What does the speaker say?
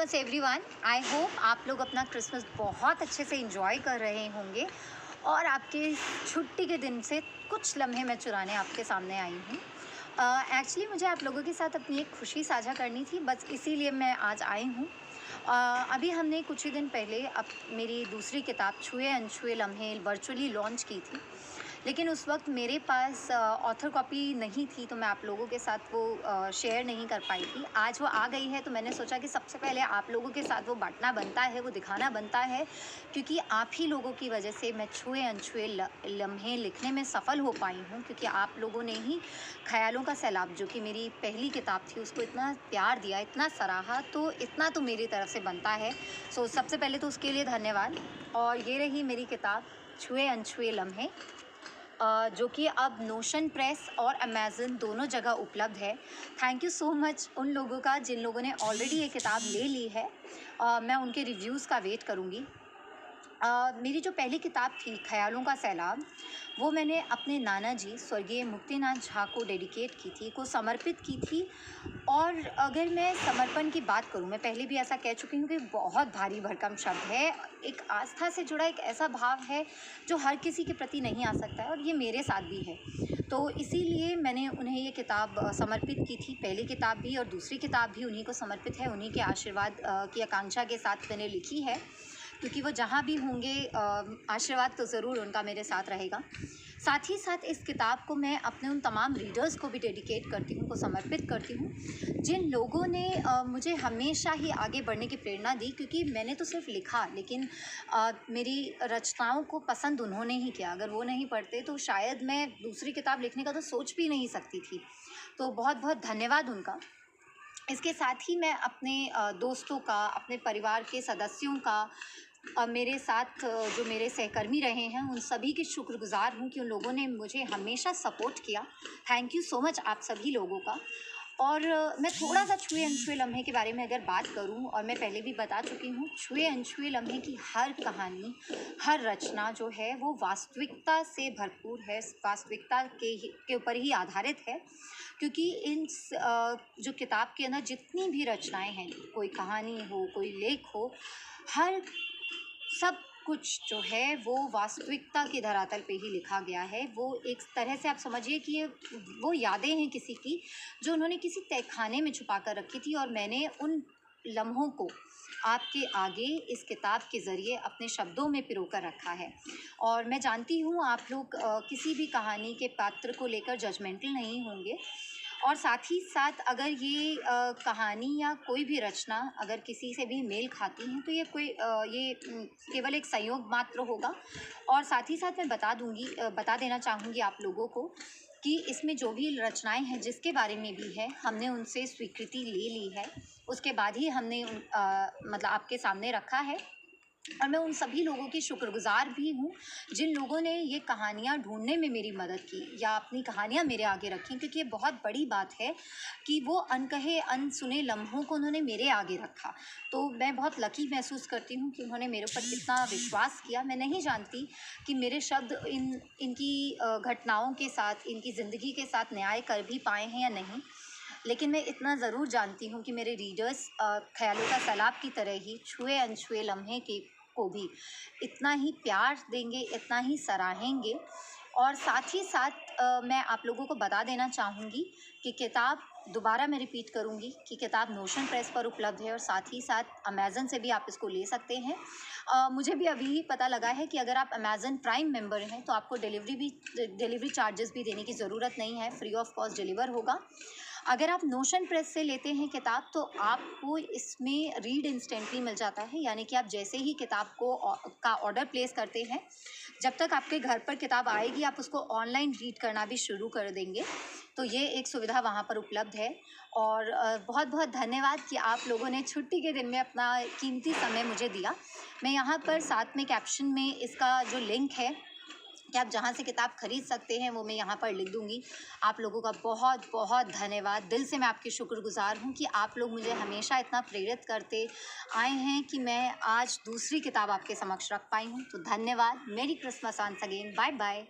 Christmas everyone. I hope आप लोग अपना क्रिसमस बहुत अच्छे से इंजॉय कर रहे होंगे और आपके छुट्टी के दिन से कुछ लम्हे मैं चुराने आपके सामने आई हूँ। एक्चुअली मुझे आप लोगों के साथ अपनी एक खुशी साझा करनी थी, बस इसीलिए मैं आज आई हूँ। अभी हमने कुछ ही दिन पहले मेरी दूसरी किताब छुए अनछुए लम्हे वर्चुअली लॉन्च की थी, लेकिन उस वक्त मेरे पास ऑथर कॉपी नहीं थी, तो मैं आप लोगों के साथ वो शेयर नहीं कर पाई थी। आज वो आ गई है तो मैंने सोचा कि सबसे पहले आप लोगों के साथ वो बांटना बनता है, वो दिखाना बनता है, क्योंकि आप ही लोगों की वजह से मैं छुए अनछुए लम्हे लिखने में सफल हो पाई हूँ, क्योंकि आप लोगों ने ही ख्यालों का सैलाब, जो कि मेरी पहली किताब थी, उसको इतना प्यार दिया, इतना सराहा, तो इतना तो मेरी तरफ से बनता है। सो सबसे पहले तो उसके लिए धन्यवाद। और ये रही मेरी किताब छुए अनछुए लम्हे, जो कि अब नोशन प्रेस और अमेज़न दोनों जगह उपलब्ध है। थैंक यू सो मच उन लोगों का जिन लोगों ने ऑलरेडी ये किताब ले ली है। मैं उनके रिव्यूज़ का वेट करूँगी। मेरी जो पहली किताब थी ख्यालों का सैलाब, वो मैंने अपने नाना जी स्वर्गीय मुक्तिनाथ झा को डेडिकेट की थी, को समर्पित की थी। और अगर मैं समर्पण की बात करूँ, मैं पहले भी ऐसा कह चुकी हूँ कि बहुत भारी भरकम शब्द है, एक आस्था से जुड़ा एक ऐसा भाव है जो हर किसी के प्रति नहीं आ सकता है, और ये मेरे साथ भी है। तो इसीलिए मैंने उन्हें ये किताब समर्पित की थी। पहली किताब भी और दूसरी किताब भी उन्हीं को समर्पित है, उन्हीं के आशीर्वाद की आकांक्षा के साथ मैंने लिखी है, क्योंकि वो जहाँ भी होंगे आशीर्वाद तो ज़रूर उनका मेरे साथ रहेगा। साथ ही साथ इस किताब को मैं अपने उन तमाम रीडर्स को भी डेडिकेट करती हूँ, को समर्पित करती हूँ, जिन लोगों ने मुझे हमेशा ही आगे बढ़ने की प्रेरणा दी, क्योंकि मैंने तो सिर्फ लिखा, लेकिन मेरी रचनाओं को पसंद उन्होंने ही किया। अगर वो नहीं पढ़ते तो शायद मैं दूसरी किताब लिखने का तो सोच भी नहीं सकती थी। तो बहुत बहुत धन्यवाद उनका। इसके साथ ही मैं अपने दोस्तों का, अपने परिवार के सदस्यों का, मेरे साथ जो मेरे सहकर्मी रहे हैं, उन सभी की शुक्रगुज़ार हूँ कि उन लोगों ने मुझे हमेशा सपोर्ट किया। थैंक यू सो मच आप सभी लोगों का। और मैं थोड़ा सा छुए अनछुए लम्हे के बारे में अगर बात करूं, और मैं पहले भी बता चुकी हूं, छुए अनछुए लम्हे की हर कहानी, हर रचना जो है वो वास्तविकता से भरपूर है, वास्तविकता के ऊपर ही आधारित है। क्योंकि जो किताब के अंदर जितनी भी रचनाएं हैं, कोई कहानी हो, कोई लेख हो, हर सब कुछ जो है वो वास्तविकता के धरातल पे ही लिखा गया है। वो एक तरह से आप समझिए कि ये वो यादें हैं किसी की, जो उन्होंने किसी तहखाने में छुपा कर रखी थी, और मैंने उन लम्हों को आपके आगे इस किताब के ज़रिए अपने शब्दों में पिरो कर रखा है। और मैं जानती हूँ आप लोग किसी भी कहानी के पात्र को लेकर जजमेंटल नहीं होंगे, और साथ ही साथ अगर ये कहानी या कोई भी रचना अगर किसी से भी मेल खाती हैं, तो ये केवल एक संयोग मात्र होगा। और साथ ही साथ मैं बता देना चाहूँगी आप लोगों को कि इसमें जो भी रचनाएं हैं, जिसके बारे में भी है, हमने उनसे स्वीकृति ले ली है, उसके बाद ही हमने मतलब आपके सामने रखा है। और मैं उन सभी लोगों की शुक्रगुज़ार भी हूँ जिन लोगों ने ये कहानियाँ ढूंढने में मेरी मदद की या अपनी कहानियाँ मेरे आगे रखी, क्योंकि ये बहुत बड़ी बात है कि वो अनकहे अनसुने लम्हों को उन्होंने मेरे आगे रखा। तो मैं बहुत लकी महसूस करती हूँ कि उन्होंने मेरे ऊपर कितना विश्वास किया। मैं नहीं जानती कि मेरे शब्द इनकी घटनाओं के साथ, इनकी ज़िंदगी के साथ न्याय कर भी पाए हैं या नहीं, लेकिन मैं इतना ज़रूर जानती हूँ कि मेरे रीडर्स ख्यालों का सैलाब की तरह ही छुए अनछुए लम्हे को भी इतना ही प्यार देंगे, इतना ही सराहेंगे। और साथ ही साथ मैं आप लोगों को बता देना चाहूँगी कि किताब, दोबारा मैं रिपीट करूँगी कि किताब नोशन प्रेस पर उपलब्ध है, और साथ ही साथ अमेज़न से भी आप इसको ले सकते हैं। मुझे भी अभी पता लगा है कि अगर आप अमेज़न प्राइम मेंबर हैं तो आपको डिलीवरी चार्जेस भी देने की ज़रूरत नहीं है, फ्री ऑफ कॉस्ट डिलीवर होगा। अगर आप नोशन प्रेस से लेते हैं किताब, तो आपको इसमें रीड इंस्टेंटली मिल जाता है, यानी कि आप जैसे ही किताब का ऑर्डर प्लेस करते हैं, जब तक आपके घर पर किताब आएगी आप उसको ऑनलाइन रीड करना भी शुरू कर देंगे। तो ये एक सुविधा वहाँ पर उपलब्ध है। और बहुत बहुत धन्यवाद कि आप लोगों ने छुट्टी के दिन में अपना कीमती समय मुझे दिया। मैं यहाँ पर साथ में कैप्शन में इसका जो लिंक है कि आप जहाँ से किताब खरीद सकते हैं, वो मैं यहाँ पर लिख दूँगी। आप लोगों का बहुत बहुत धन्यवाद। दिल से मैं आपकी शुक्रगुज़ार हूँ कि आप लोग मुझे हमेशा इतना प्रेरित करते आए हैं कि मैं आज दूसरी किताब आपके समक्ष रख पाई हूँ। तो धन्यवाद। Merry Christmas once again. Bye bye.